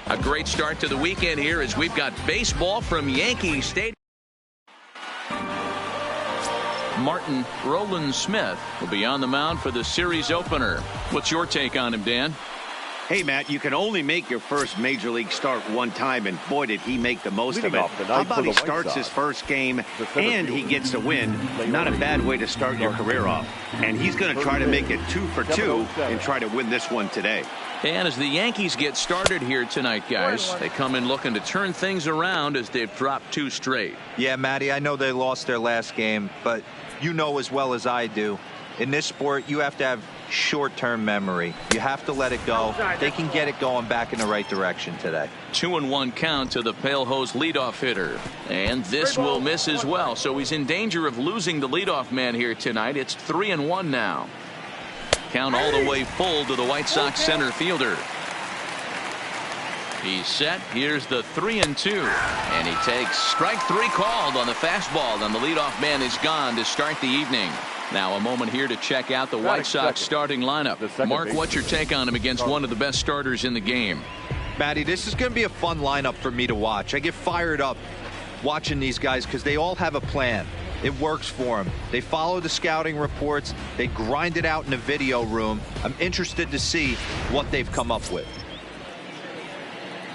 A great start to the weekend here as we've got baseball from Yankee Stadium. Martin Roland Smith will be on the mound for the series opener. What's your take on him, Dan? Hey, Matt, you can only make your first major league start one time, and boy, did he make the most of it. How about he starts his first game and he gets the win? Not a bad way to start your career off. And he's going to try to make it 2 for 2 and try to win this one today. And as the Yankees get started here tonight, guys, they come in looking to turn things around as they've dropped 2 straight. Yeah, Matty, I know they lost their last game, but you know as well as I do, in this sport, you have to have short-term memory. You have to let it go. They can get it going back in the right direction today. 2-1 count to the Pale Hose leadoff hitter. And this will miss as well, so he's in danger of losing the leadoff man here tonight. It's 3-1 now. Count all the way full to the White Sox center fielder. He's set. Here's the 3-2. And he takes strike 3 called on the fastball. And the leadoff man is gone to start the evening. Now a moment here to check out the White Sox starting lineup. Mark, what's your take on him against one of the best starters in the game? Matty, this is going to be a fun lineup for me to watch. I get fired up watching these guys because they all have a plan. It works for them. They follow the scouting reports. They grind it out in the video room. I'm interested to see what they've come up with.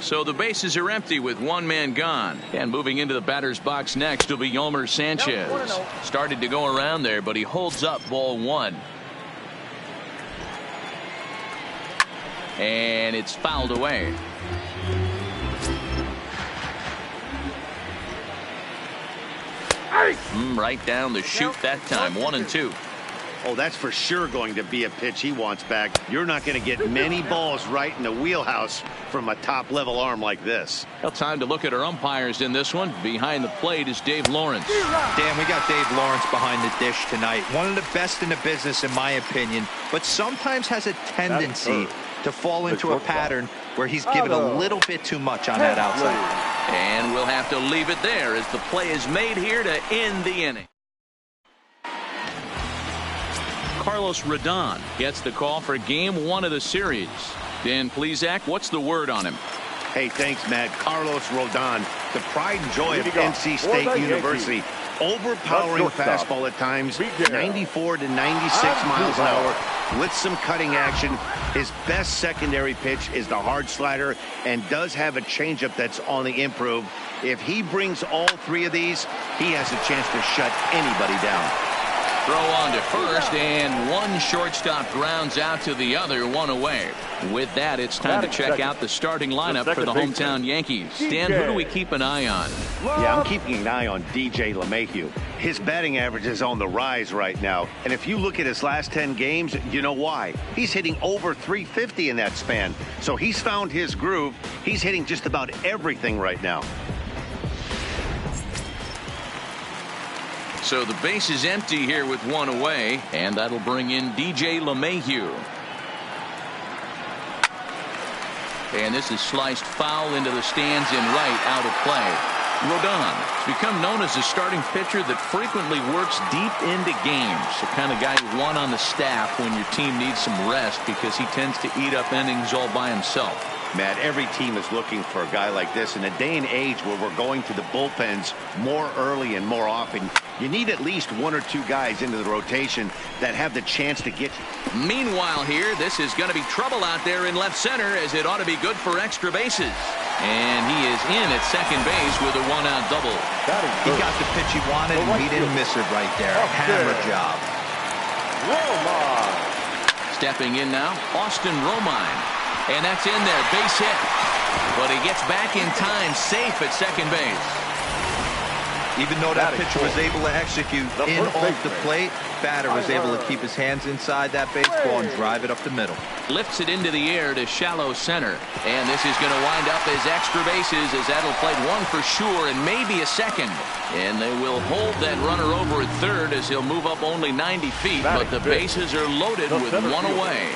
So the bases are empty with 1 man gone. And moving into the batter's box next will be Yolmer Sanchez. Started to go around there, but he holds up ball 1. And it's fouled away. Right down the chute that time. 1-2. Oh, that's for sure going to be a pitch he wants back. You're not going to get many balls right in the wheelhouse from a top-level arm like this. Well, time to look at our umpires in this one. Behind the plate is Dave Lawrence. Dan, we got Dave Lawrence behind the dish tonight. One of the best in the business, in my opinion, but sometimes has a tendency to fall into a pattern where he's given a little bit too much on that outside. And we'll have to leave it there as the play is made here to end the inning. Carlos Rodon gets the call for game 1 of the series. Dan Plesac, what's the word on him? Hey, thanks, Matt. Carlos Rodon, the pride and joy of NC State University. Overpowering fastball at times, 94 to 96 miles an hour with some cutting action. His best secondary pitch is the hard slider and does have a changeup that's on the improve. If he brings all 3 of these, he has a chance to shut anybody down. Throw on to first, and 1 shortstop grounds out to the other, 1 away. With that, it's time to check out the starting lineup for the hometown Yankees. Dan, who do we keep an eye on? Yeah, I'm keeping an eye on DJ LeMahieu. His batting average is on the rise right now. And if you look at his last 10 games, you know why. He's hitting over 350 in that span. So he's found his groove. He's hitting just about everything right now. So the base is empty here with 1 away, and that'll bring in DJ LeMahieu. And this is sliced foul into the stands in right, out of play. Rodon has become known as a starting pitcher that frequently works deep into games. The kind of guy you want on the staff when your team needs some rest because he tends to eat up innings all by himself. Matt, every team is looking for a guy like this. In a day and age where we're going to the bullpens more early and more often, you need at least 1 or 2 guys into the rotation that have the chance to get. Meanwhile here, this is going to be trouble out there in left center as it ought to be good for extra bases. And he is in at second base with a 1-out double. He got the pitch he wanted, and he didn't miss it right there. Hammer job. Stepping in now, Austin Romine. And that's in there, base hit. But he gets back in time, safe at second base. Even though that pitcher was able to execute in off the plate, batter was able to keep his hands inside that baseball and drive it up the middle. Lifts it into the air to shallow center. And this is going to wind up as extra bases as that'll play 1 for sure and maybe a second. And they will hold that runner over at third as he'll move up only 90 feet. But the bases are loaded with 1 away.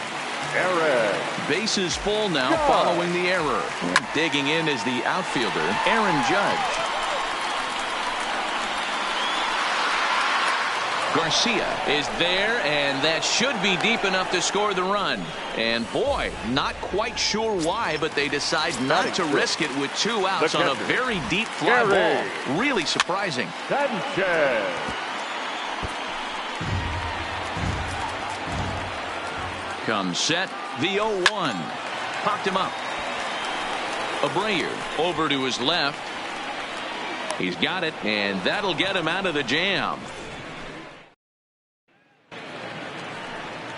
Bases full now following the error. And digging in is the outfielder, Aaron Judge. Garcia is there, and that should be deep enough to score the run. And boy, not quite sure why, but they decide not to risk it with 2 outs on a very deep fly ball. Really surprising. Comes set, the 0-1. Popped him up. Abreu over to his left. He's got it, and that'll get him out of the jam.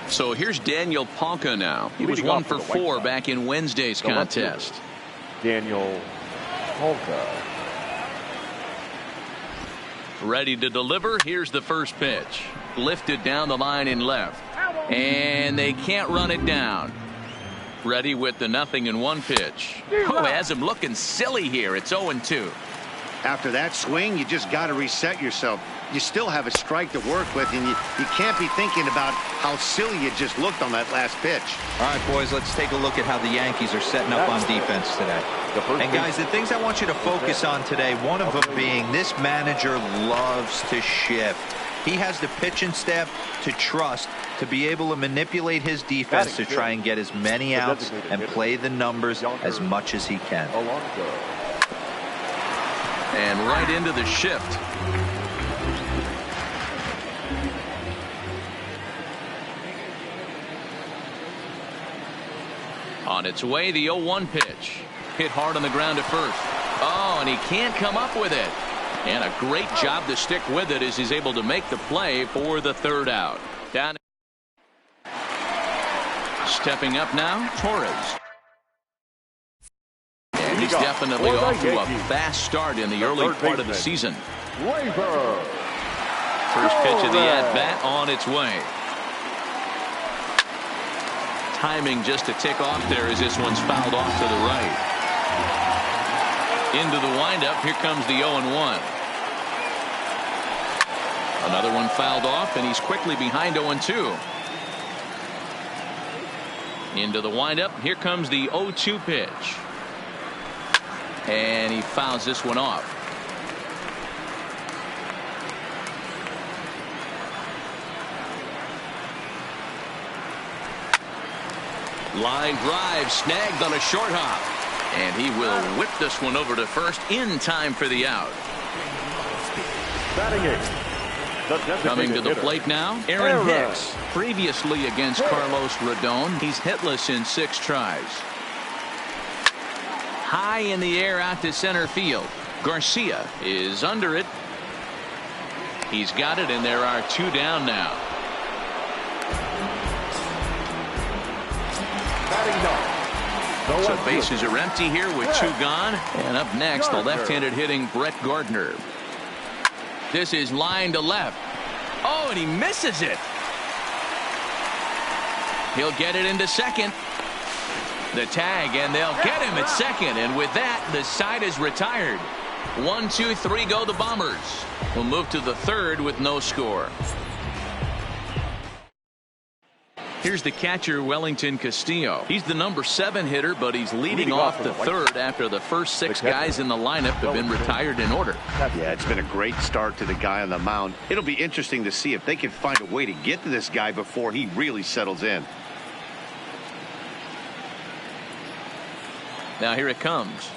So here's Daniel Palka now. He was 1 for 4 back in Wednesday's contest. Daniel Palka. Ready to deliver. Here's the first pitch. Lifted down the line in left. And they can't run it down. Ready with the 0-1 pitch. Oh, has him looking silly here. It's 0-2. After that swing, you just got to reset yourself. You still have a strike to work with, and you can't be thinking about how silly you just looked on that last pitch. All right, boys, let's take a look at how the Yankees are setting up on defense today. And, guys, the things I want you to focus on today, one of them being this manager loves to shift. He has the pitching staff to trust to be able to manipulate his defense to try and get as many outs and play the numbers as much as he can. And right into the shift. On its way, the 0-1 pitch. Hit hard on the ground at first. Oh, and he can't come up with it. And a great job to stick with it as he's able to make the play for the 3rd out. Down. Stepping up now, Torres. And he's definitely off to a fast start in the early part of the season. First pitch of the at-bat on its way. Timing just a tick off there as this one's fouled off to the right. Into the windup. Here comes the 0-1. Another one fouled off, and he's quickly behind 0-2. Into the windup. Here comes the 0-2 pitch. And he fouls this one off. Line drive snagged on a short hop. And he will whip this one over to first in time for the out. Coming to the plate now, Aaron Hicks. Previously against Carlos Rodon, he's hitless in 6 tries. High in the air out to center field. Garcia is under it. He's got it, and there are 2 down now. So bases are empty here with 2 gone. And up next, the left-handed hitting Brett Gardner. This is line to left. Oh, and he misses it. He'll get it into second. The tag, and they'll get him at second. And with that, the side is retired. 1, 2, 3 go the Bombers. We'll move to the 3rd with no score. Here's the catcher, Wellington Castillo. He's the number 7 hitter, but he's leading off the 3rd after the first 6 guys in the lineup have been retired in order. Yeah, it's been a great start to the guy on the mound. It'll be interesting to see if they can find a way to get to this guy before he really settles in. Now here it comes.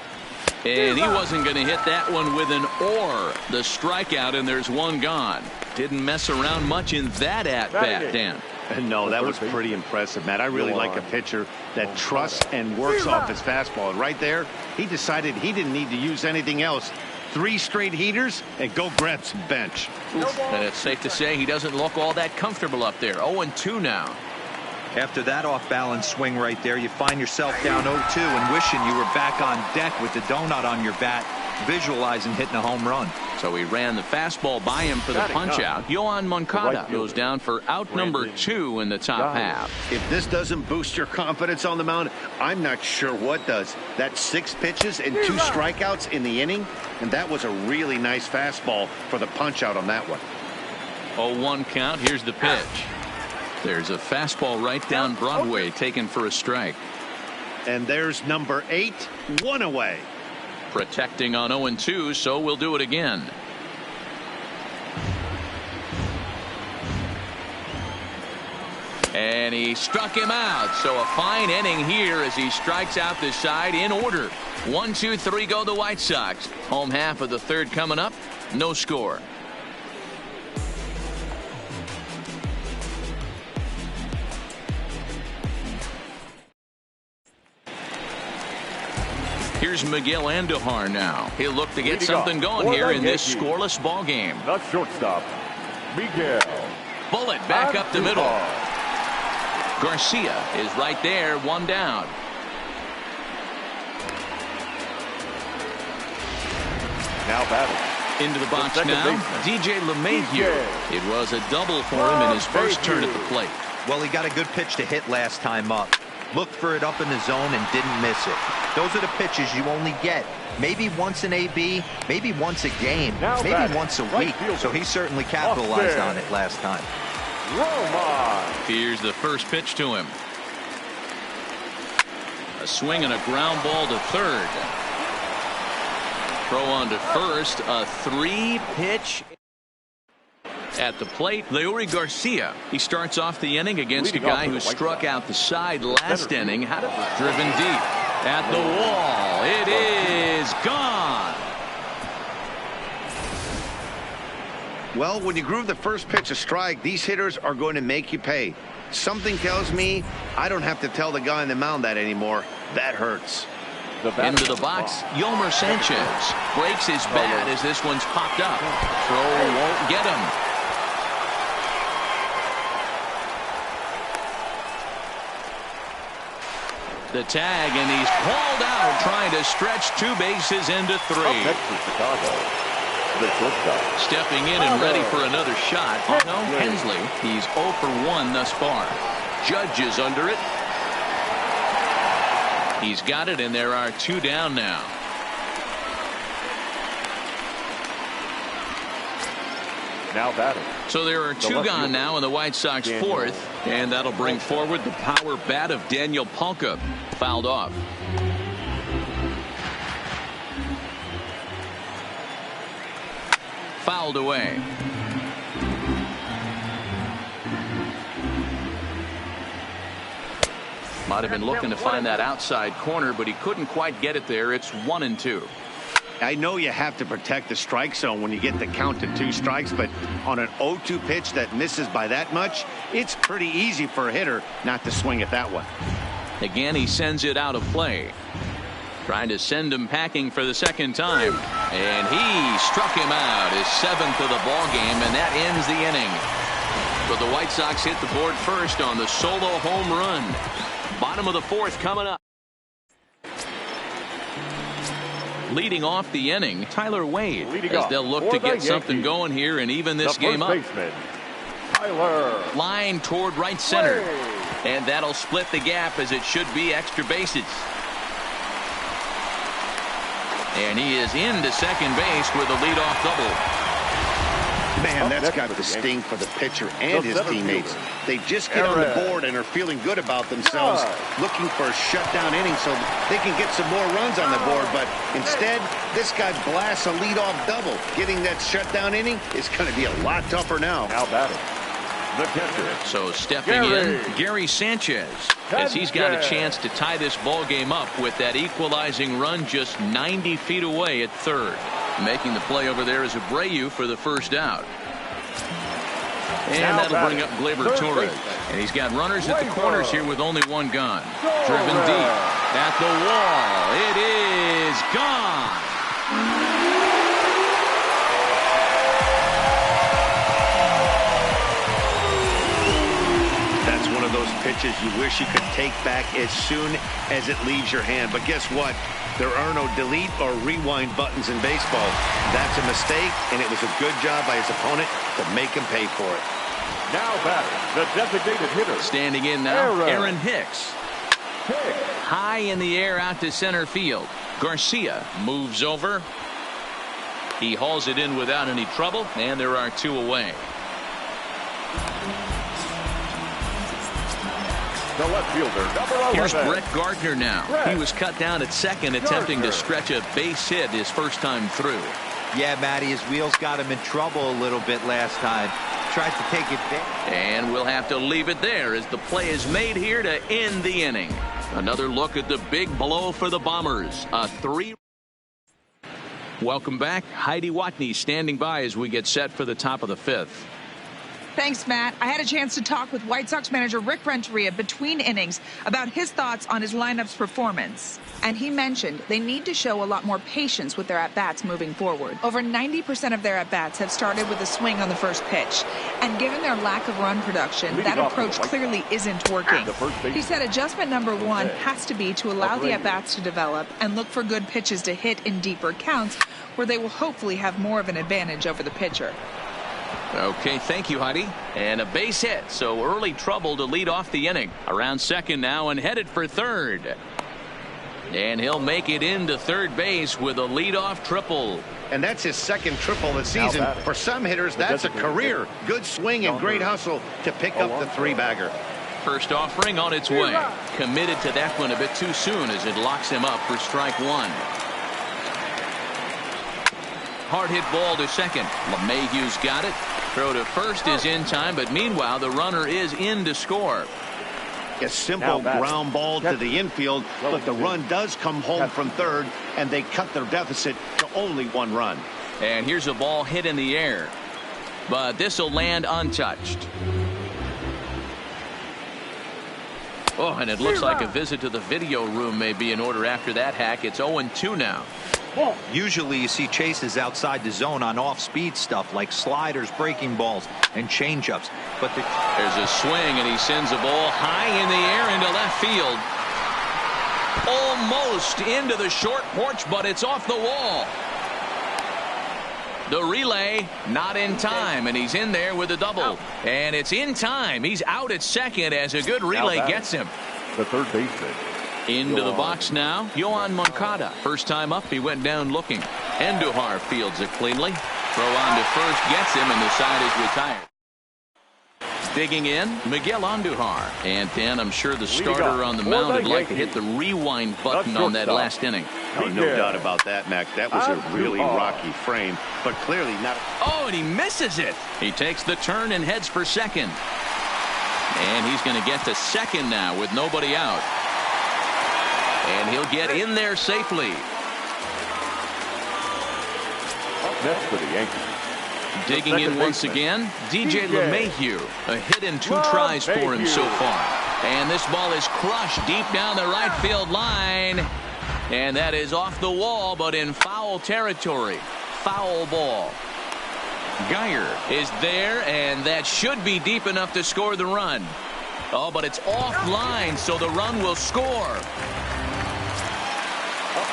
And he wasn't going to hit that one with an or. The strikeout, and there's 1 gone. Didn't mess around much in that at-bat, Dan. No, that was pretty impressive, Matt. I really like a pitcher that trusts and works off his fastball. And right there, he decided he didn't need to use anything else. 3 straight heaters and go grab some bench. And it's safe to say he doesn't look all that comfortable up there. 0-2 now. After that off-balance swing right there, you find yourself down 0-2 and wishing you were back on deck with the donut on your bat, visualizing hitting a home run. So he ran the fastball by him for the punch-out. Yohan Moncada goes down for out number 2 in the top half. If this doesn't boost your confidence on the mound, I'm not sure what does. That's 6 pitches and 2 strikeouts in the inning, and that was a really nice fastball for the punch-out on that one. 0-1 count. Here's the pitch. There's a fastball right down Broadway taken for a strike. And there's number 8, 1 away. Protecting on 0-2, so we'll do it again. And he struck him out. So a fine inning here as he strikes out the side in order. 1, 2, 3 go the White Sox. Home half of the third coming up. No score. Here's Miguel Andujar now. He'll look to get something going here in this scoreless ball game. The shortstop, Miguel. Bullet back up the middle. Garcia is right there, one down. Now batting. Into the box now, DJ LeMahieu. It was a double for him in his first turn at the plate. Well, he got a good pitch to hit last time up. Looked for it up in the zone and didn't miss it. Those are the pitches you only get. Maybe once an AB, maybe once a game, maybe once a week. So he certainly capitalized on it last time. Here's the first pitch to him. A swing and a ground ball to third. Throw on to first. A 3-pitch at the plate. Leury Garcia. He starts off the inning against a guy who struck out the side last inning. Driven deep at the wall. It is gone. Well, when you groove the first pitch a strike, these hitters are going to make you pay. Something tells me I don't have to tell the guy on the mound that anymore. That hurts. Into the box, Yolmer Sanchez breaks his bat as this one's popped up. Throw won't get him. The tag, and he's hauled out trying to stretch 2 bases into 3. Stepping in and ready for another shot. No, Hensley. He's 0 for 1 thus far. Judge is under it. He's got it, and there are 2 down now. Now batting. So there are 2 gone now in the White Sox fourth, and that'll bring forward the power bat of Daniel Palka. Fouled off. Fouled away. Might have been looking to find that outside corner, but he couldn't quite get it there. It's 1-2. I know you have to protect the strike zone when you get the count to 2 strikes, but on an 0-2 pitch that misses by that much, it's pretty easy for a hitter not to swing at that one. Again, he sends it out of play. Trying to send him packing for the second time. And he struck him out, his 7th of the ball game, and that ends the inning. But the White Sox hit the board first on the solo home run. Bottom of the fourth coming up. Leading off the inning, Tyler Wade, as they'll look to get something going here and even this game up. Tyler. Line toward right center. And that'll split the gap as it should be extra bases. And he is into second base with a leadoff double. Man, that's got to sting for the pitcher and his teammates. They just get on the board and are feeling good about themselves, looking for a shutdown inning so they can get some more runs on the board. But instead, this guy blasts a leadoff double. Getting that shutdown inning is going to be a lot tougher now. Now batting. The catcher. So stepping in, Gary Sanchez, as he's got a chance to tie this ball game up with that equalizing run just 90 feet away at third. Making the play over there is Abreu for the first out. And that'll bring up Gleyber Torres. And he's got runners at the corners here with only 1 gone. Driven deep at the wall. It is gone. That's one of those pitches you wish you could take back as soon as it leaves your hand. But guess what? There are no delete or rewind buttons in baseball. That's a mistake, and it was a good job by his opponent to make him pay for it. Now batting, the designated hitter. Standing in now, Aaron Hicks. High in the air out to center field. Garcia moves over. He hauls it in without any trouble, and there are 2 away. The left fielder, number 11. Here's Brett Gardner now. He was cut down at second, attempting to stretch a base hit his first time through. Yeah, Matty, his wheels got him in trouble a little bit last time. tries to take it back. And we'll have to leave it there as the play is made here to end the inning. Another look at the big blow for the Bombers. A 3. Welcome back. Heidi Watney standing by as we get set for the top of the 5th. Thanks, Matt. I had a chance to talk with White Sox manager Rick Renteria between innings about his thoughts on his lineup's performance. And he mentioned they need to show a lot more patience with their at-bats moving forward. Over 90% of their at-bats have started with a swing on the first pitch. And given their lack of run production, that approach clearly isn't working. He said adjustment number 1 has to be to allow the at-bats to develop and look for good pitches to hit in deeper counts where they will hopefully have more of an advantage over the pitcher. Okay, thank you, Heidi. And a base hit, so early trouble to lead off the inning. Around second now and headed for third. And he'll make it into third base with a leadoff triple. And that's his second triple this season. For some hitters, that's a career. Good swing and great hustle to pick up the 3-bagger. First offering on its way. Committed to that one a bit too soon as it locks him up for strike 1. Hard hit ball to second. LeMahieu's got it. Throw to first is in time, but meanwhile the runner is in to score. A simple ground ball to the infield, but the run does come home from third, and they cut their deficit to only 1 run. And here's a ball hit in the air, but this will land untouched. Oh, and it looks like a visit to the video room may be in order after that hack. It's 0-2 now. Usually you see chases outside the zone on off-speed stuff like sliders, breaking balls, and changeups. But there's a swing, and he sends a ball high in the air into left field. Almost into the short porch, but it's off the wall. The relay not in time, and he's in there with a double. And it's in time. He's out at second as a good relay gets him. The third baseman. Into the box now, Yohan Moncada. First time up, he went down looking. Andujar fields it cleanly. Throw on to first gets him, and the side is retired. Digging in, Miguel Andujar. And Dan, I'm sure the starter on the mound would like to hit the rewind button on that last inning. No doubt about that, Mac. That was a really rocky frame, but clearly not. Oh, and he misses it. He takes the turn and heads for second. And he's going to get to second now with nobody out. And he'll get in there safely. Next for the Yankees. Digging in once again, DJ LeMahieu. A hit in 2 tries for him so far. And this ball is crushed deep down the right field line. And that is off the wall, but in foul territory. Foul ball. Geyer is there, and that should be deep enough to score the run. Oh, but it's offline, so the run will score.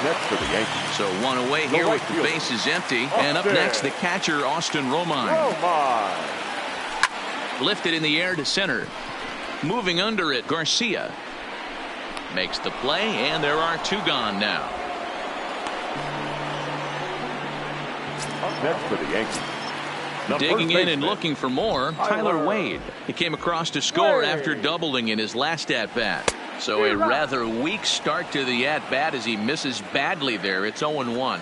Next for the Yankees. So 1 away here with the bases empty. And up next, the catcher, Austin Romine. Lifted in the air to center. Moving under it, Garcia. Makes the play, and there are 2 gone now. Next for the Yankees. Digging in and looking for more, Tyler Wade. He came across to score after doubling in his last at-bat. So a rather weak start to the at-bat as he misses badly there. It's 0-1.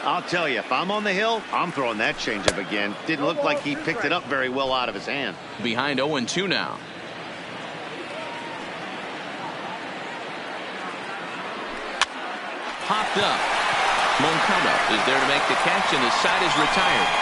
I'll tell you, if I'm on the hill, I'm throwing that changeup again. Didn't look like he picked it up very well out of his hand. Behind 0-2 now. Popped up. Moncada is there to make the catch, and his side is retired.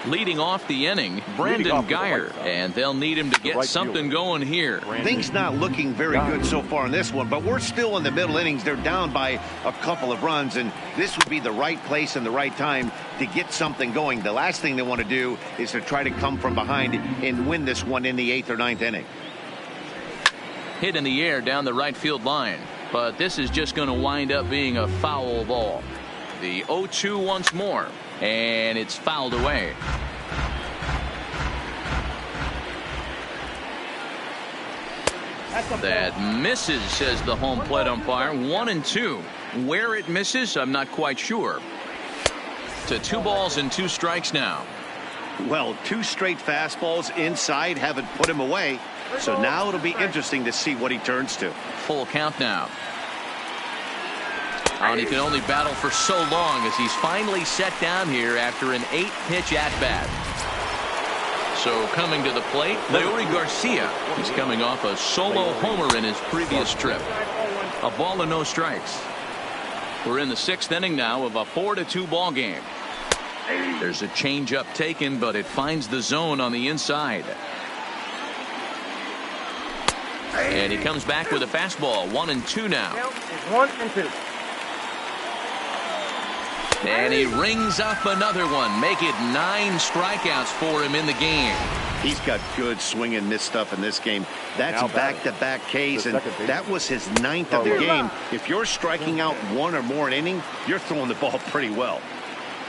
Leading off the inning, Brandon Geyer, and they'll need him to get something going here. Things not looking very good so far in this one, but we're still in the middle innings. They're down by a couple of runs, and this would be the right place and the right time to get something going. The last thing they want to do is to try to come from behind and win this one in the 8th or 9th inning. Hit in the air down the right field line, but this is just going to wind up being a foul ball. The 0-2 once more, and it's fouled away. That misses, says the home plate umpire. 1-2. Where it misses, I'm not quite sure. To 2 balls and 2 strikes now. Well, 2 straight fastballs inside haven't put him away. So now it'll be interesting to see what he turns to. Full count now. And he can only battle for so long as he's finally set down here after an 8-pitch at-bat. So coming to the plate, Leury Garcia. He's coming off a solo homer in his previous trip. A ball and no strikes. We're in the 6th inning now of a 4-2 ball game. There's a changeup taken, but it finds the zone on the inside. And he comes back with a fastball. 1-2 now. 1-2. And he rings up another one. Make it 9 strikeouts for him in the game. He's got good swing and miss stuff in this game. That's back-to-back Ks, and that was his 9th of the game. If you're striking out 1 or more an inning, you're throwing the ball pretty well.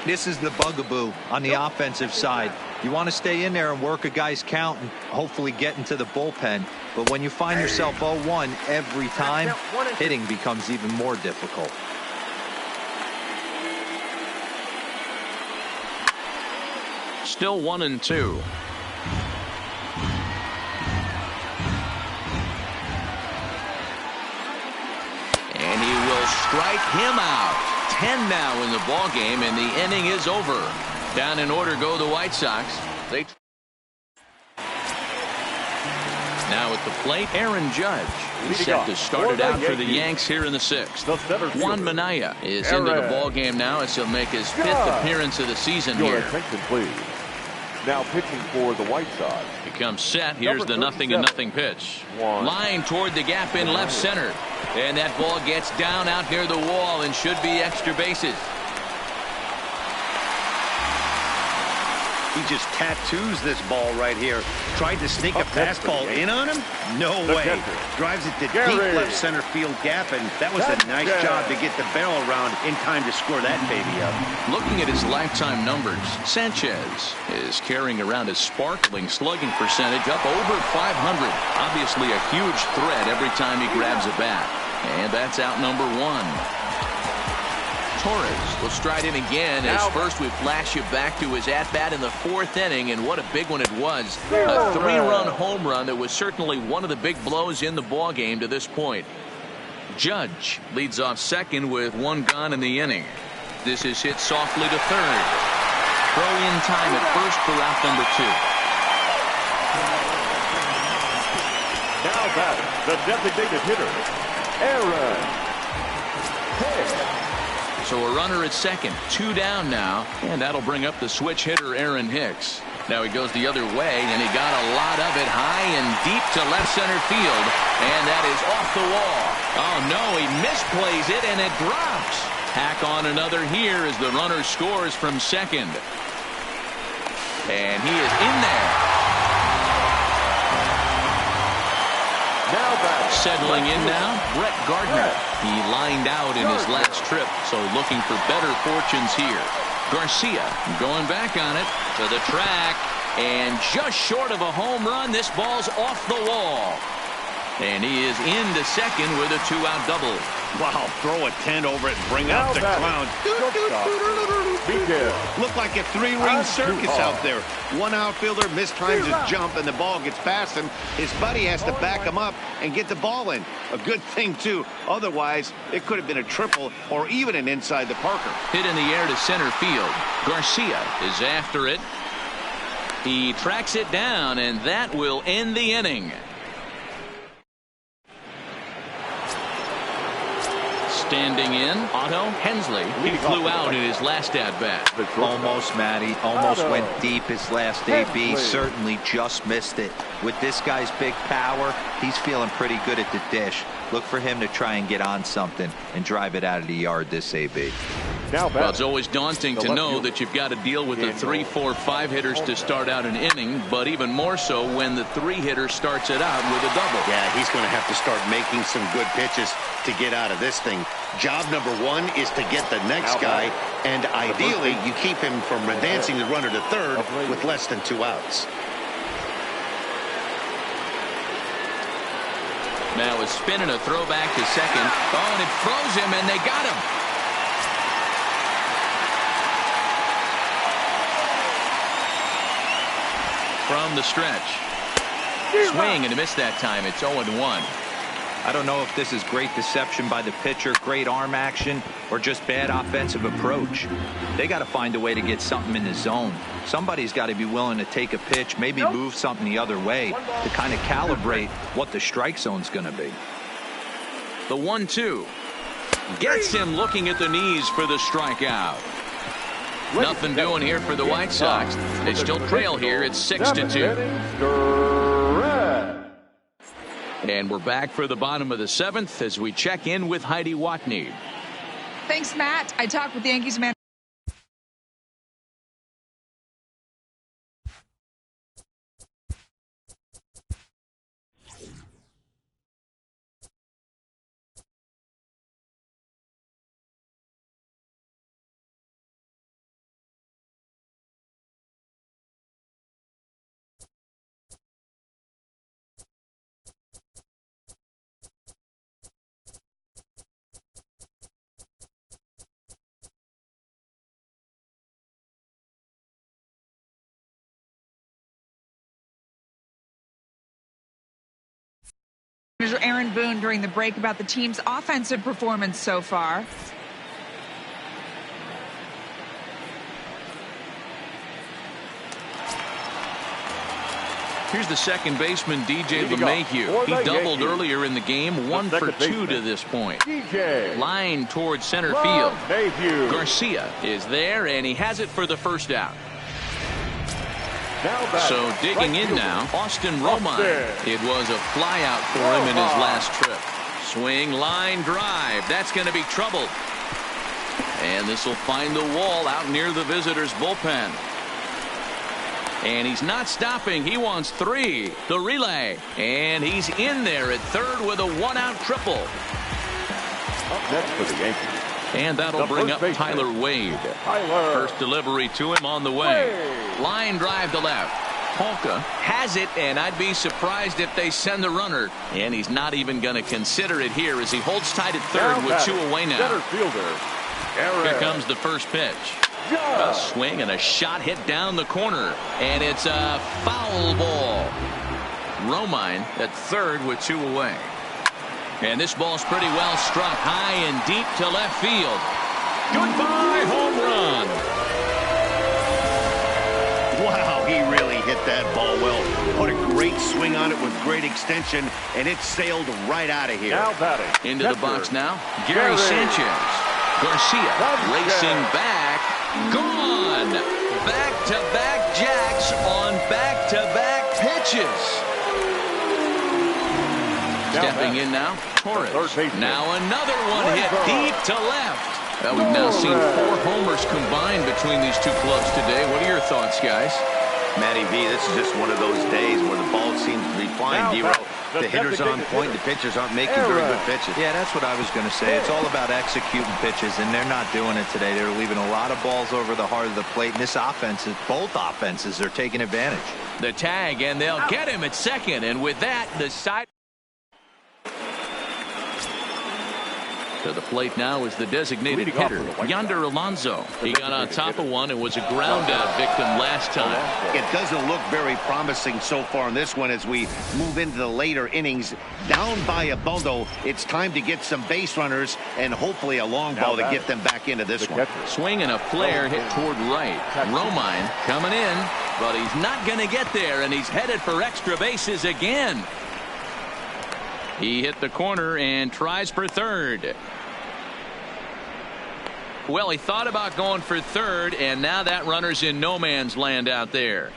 This is the bugaboo on the offensive side. You want to stay in there and work a guy's count and hopefully get into the bullpen. But when you find yourself 0-1 every time, hitting becomes even more difficult. Still 1-2. And he will strike him out. 10 now in the ball game, and the inning is over. Down in order go the White Sox. Now at the plate, Aaron Judge. He's set to start it out for the Yanks here in the 6th. Juan Minaya is into the ball game now as he'll make his 5th appearance of the season Your here. attention, please. Now pitching for the White Sox. He comes set. Here's the 0-0 pitch. Line toward the gap in left center. And that ball gets down out near the wall and should be extra bases. He just tattoos this ball right here. Tried to sneak a fastball in on him? No way. Drives it to deep left center field gap, and that was a nice job to get the barrel around in time to score that baby up. Looking at his lifetime numbers, Sanchez is carrying around a sparkling slugging percentage up over 500. Obviously a huge threat every time he grabs a bat. And that's out number 1. Torres will stride in again as first we flash you back to his at-bat in the 4th inning, and what a big one it was. A 3-run home run that was certainly one of the big blows in the ball game to this point. Judge leads off second with 1 gone in the inning. This is hit softly to third. Throw in time at first for out number 2. Now back, the designated hitter, Aaron Hicks. So a runner at second, 2 down now, and that'll bring up the switch hitter Aaron Hicks. Now he goes the other way, and he got a lot of it high and deep to left center field, and that is off the wall. Oh no, he misplays it and it drops. Tack on another here as the runner scores from second, and he is in there. Now back. Settling in now, Brett Gardner. He lined out in his last trip, so looking for better fortunes here. Garcia going back on it to the track, and just short of a home run, this ball's off the wall. And he is into second with a 2-out double. Wow, throw a tent over it and bring out the clowns. Look like a 3-ring circus out there. One outfielder mistimes his jump and the ball gets past him. His buddy has to back him up and get the ball in. A good thing, too. Otherwise, it could have been a triple or even an inside the Parker. Hit in the air to center field. Garcia is after it. He tracks it down, and that will end the inning. Standing in, Otto Hensley. He flew out in his last at-bat. Almost, Matty. Almost went deep his last AB. Certainly just missed it. With this guy's big power, he's feeling pretty good at the dish. Look for him to try and get on something and drive it out of the yard this AB. Well, it's always daunting to know that you've got to deal with the 3, 4, 5 hitters to start out an inning, but even more so when the 3 hitter starts it out with a double. Yeah, he's going to have to start making some good pitches to get out of this thing. Job number 1 is to get the next guy, and ideally you keep him from advancing the runner to third with less than 2 outs. Now a spin and a throwback to second. Oh, and it froze him, and they got him. From the stretch. Swing and a miss that time. It's 0-1. I don't know if this is great deception by the pitcher, great arm action, or just bad offensive approach. They got to find a way to get something in the zone. Somebody's got to be willing to take a pitch, maybe move something the other way to kind of calibrate what the strike zone's going to be. The 1-2 gets him looking at the knees for the strikeout. Nothing doing here for the White Sox. They still trail here. It's 6-2. And we're back for the bottom of the 7th as we check in with Heidi Watney. Thanks, Matt. I talked with the Yankees manager. Aaron Boone during the break about the team's offensive performance so far. Here's the second baseman, DJ LeMahieu. He doubled earlier in the game, 1 for 2 to this point. Line towards center field. Garcia is there, and he has it for the first out. So digging in now, Austin Romine. It was a flyout for him in his last trip. Swing, line, drive. That's going to be trouble. And this will find the wall out near the visitors' bullpen. And he's not stopping. He wants 3. The relay. And he's in there at third with a 1-out triple. Up next for the Yankees. And that'll bring up Tyler Wade. First delivery to him on the way. Line drive to left. Polka has it, and I'd be surprised if they send the runner. And he's not even going to consider it here as he holds tight at third with 2 away now. Center fielder, Here comes the first pitch. A swing and a shot hit down the corner. And it's a foul ball. Romine at third with 2 away. And this ball's pretty well struck high and deep to left field. Goodbye home run. Wow, he really hit that ball well. Put a great swing on it with great extension, and it sailed right out of here. Now batting. Into the box now, Gary Sanchez. Garcia racing back. Gone. Back-to-back jacks on back-to-back pitches. Stepping in now, Torres. Now another one hit deep to left. We've now seen 4 homers combined between these 2 clubs today. What are your thoughts, guys? Matty V, this is just one of those days where the ball seems to be flying, D-Row. The hitters are on point, the pitchers aren't making very good pitches. Yeah, that's what I was going to say. It's all about executing pitches, and they're not doing it today. They're leaving a lot of balls over the heart of the plate, and this offense, both offenses are taking advantage. The tag, and they'll get him at second, and with that, the side. To the plate now is the designated hitter, Yonder Alonso. He got on top of one and was a ground-out victim last time. It doesn't look very promising so far in this one as we move into the later innings. Down by a bundle, it's time to get some base runners and hopefully a long ball to get them back into this one. Swing and a flare hit toward right. Romine coming in, but he's not going to get there, and he's headed for extra bases again. He hit the corner and tries for third. Well, he thought about going for third, and now that runner's in no man's land out there.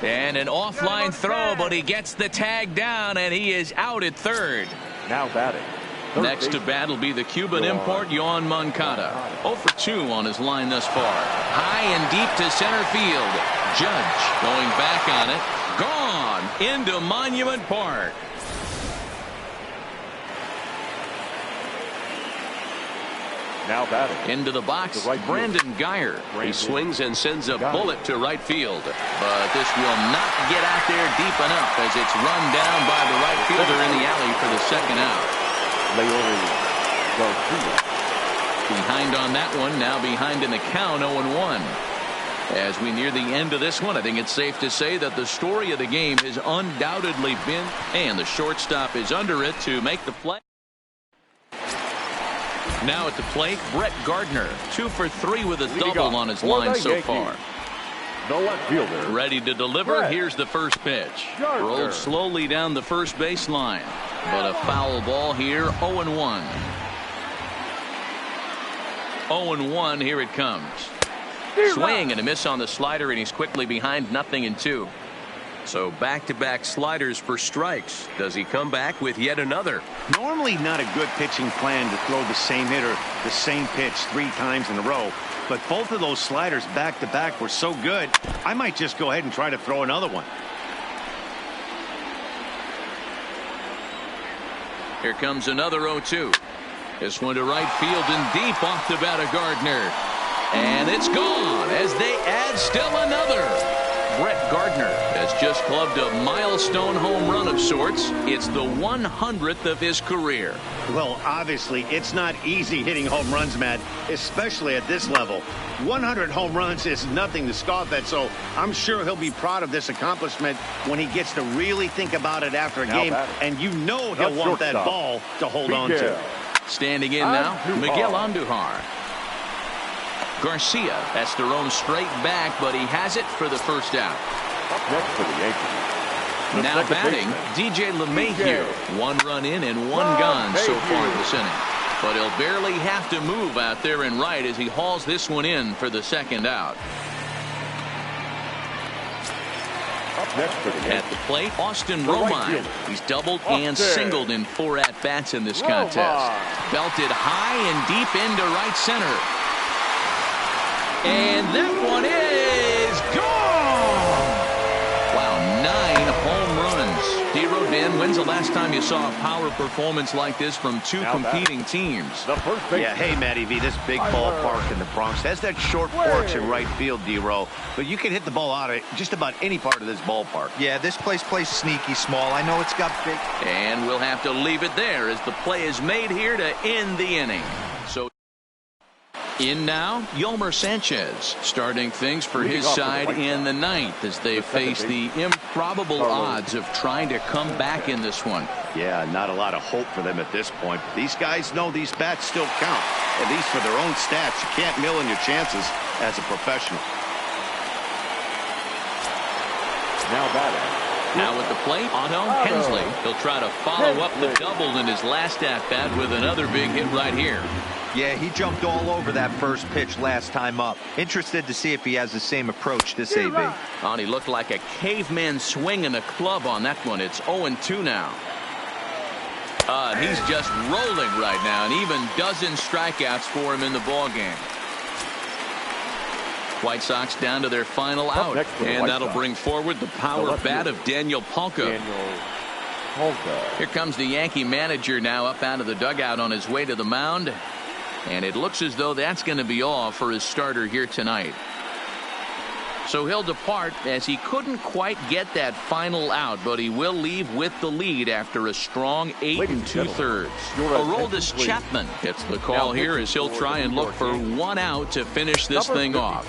And an offline throw, but he gets the tag down, and he is out at third. Now batting. Next to bat will be the Cuban import, Yoan Moncada. 0 for 2 on his line thus far. High and deep to center field. Judge going back on it. Gone into Monument Park. Now batting. Into the box, Brandon Guyer. He swings and sends a bullet to right field. But this will not get out there deep enough as it's run down by the right fielder in the alley for the second out. Behind on that one, now behind in the count, 0-1. As we near the end of this one, I think it's safe to say that the story of the game has undoubtedly been, and the shortstop is under it to make the play. Now at the plate, Brett Gardner, 2 for 3 with a double on his line so far. The left fielder. Ready to deliver. Here's the first pitch. Rolled slowly down the first baseline. But a foul ball here, 0-1. 0-1, here it comes. Swing and a miss on the slider, and he's quickly behind 0-2. So back-to-back sliders for strikes. Does he come back with yet another? Normally not a good pitching plan to throw the same hitter the same pitch 3 times in a row. But both of those sliders back-to-back were so good, I might just go ahead and try to throw another one. Here comes another 0-2. This one to right field and deep off the bat of Gardner. And it's gone as they add still another. Brett Gardner has just clubbed a milestone home run of sorts. It's the 100th of his career. Well, obviously, it's not easy hitting home runs, Matt, especially at this level. 100 home runs is nothing to scoff at, so I'm sure he'll be proud of this accomplishment when he gets to really think about it after a game, and you know he'll want that ball to hold on to. Standing in now, Miguel Andujar. Garcia has thrown straight back, but he has it for the first out. Up next for the Yankees. Now batting, DJ LeMahieu. 1 run in and 1 gone so far this inning. But he'll barely have to move out there in right as he hauls this one in for the second out. Up next for the Yankees. At the plate, Austin Romine. He's doubled and singled in 4 at-bats in this contest. Belted high and deep into right center. And that one is gone! Wow, 9 home runs. D-Rodin, when's the last time you saw a power performance like this from 2 competing teams? Yeah, hey, Matty V, this big ballpark in the Bronx has that short porch in right field, D-Ro, but you can hit the ball out of just about any part of this ballpark. Yeah, this place plays sneaky small. I know it's got big. And we'll have to leave it there as the play is made here to end the inning. So in now, Yolmer Sanchez starting things for his side in the 9th as they face the improbable odds of trying to come back in this one. Yeah, not a lot of hope for them at this point. But these guys know these bats still count, at least for their own stats. You can't mill in your chances as a professional. Now batting. Now at the plate, Otto Hensley. He'll try to follow up the double in his last at-bat with another big hit right here. Yeah, he jumped all over that first pitch last time up. Interested to see if he has the same approach this AB. Oh, he looked like a caveman swinging a club on that one. It's 0-2 now. He's just rolling right now, and even dozen strikeouts for him in the ballgame. White Sox down to their final out, and that'll bring forward the power bat of Daniel Palka. Here comes the Yankee manager now up out of the dugout on his way to the mound. And it looks as though that's going to be all for his starter here tonight. So he'll depart as he couldn't quite get that final out, but he will leave with the lead after a strong 8 2/3. Aroldis Chapman gets the call here as he'll try and look for 1 out to finish this thing off.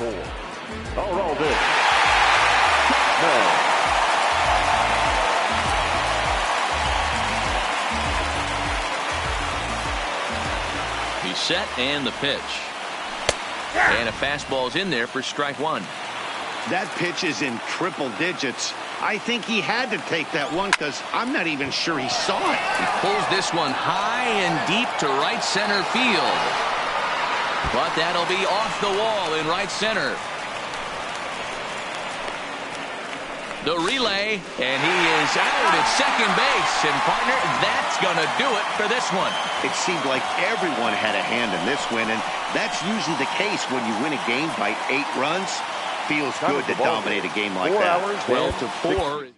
He's set and the pitch. And a fastball's in there for strike 1. That pitch is in triple digits. I think he had to take that one because I'm not even sure he saw it. He pulls this one high and deep to right center field. But that'll be off the wall in right center. The relay, and he is out at second base. And, partner, that's going to do it for this one. It seemed like everyone had a hand in this win, and that's usually the case when you win a game by 8 runs. Feels good to dominate a game like that. 12-4.